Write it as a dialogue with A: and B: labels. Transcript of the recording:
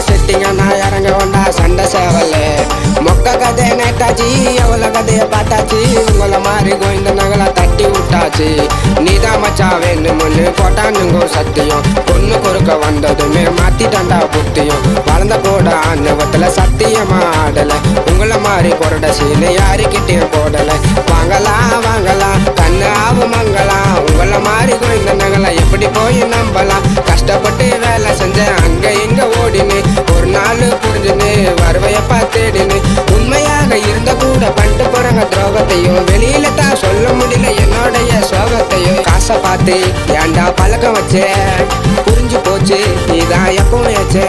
A: செட்டிங்க நான் இறங்க வேண்டா சண்டை சேவல் மொக்க கதை நேட்டாச்சு எவ்வளோ கதையை பார்த்தாச்சு உங்களை மாதிரி கோயந்த நகலை தட்டி விட்டாச்சு நீதான் மச்சா வேணுமுன்னு கொட்டானுங்கோ சத்தியம் பொண்ணு கொடுக்க வந்ததுமே மாத்திட்டாண்டா புத்தியும் வளர்ந்த கூட அனுபவத்துல சத்தியமா ஆடல உங்களை மாதிரி கொரட சீனு யாருக்கிட்டேயும் போடல வாங்கலாம் கண்ணு ஆகும் மங்கலாம் உங்களை மாதிரி கோயந்த நகலை எப்படி போய் நம்பலாம் கஷ்டப்பட்டு வேலை செஞ்சேன் அங்க இங்க ஓடினு ஒரு நாள் புரிஞ்சுன்னு வருவையப்பா தேடினு உண்மையாக இருந்த கூட பண்ணிட்டு போறாங்க துரோகத்தையும் வெளியில தான் சொல்ல முடியல என்னோடைய சோகத்தையும் காசை பார்த்து ஏன்டா பழக்கம் வச்சே புரிஞ்சு போச்சு நீதான் எப்பவும் வச்சே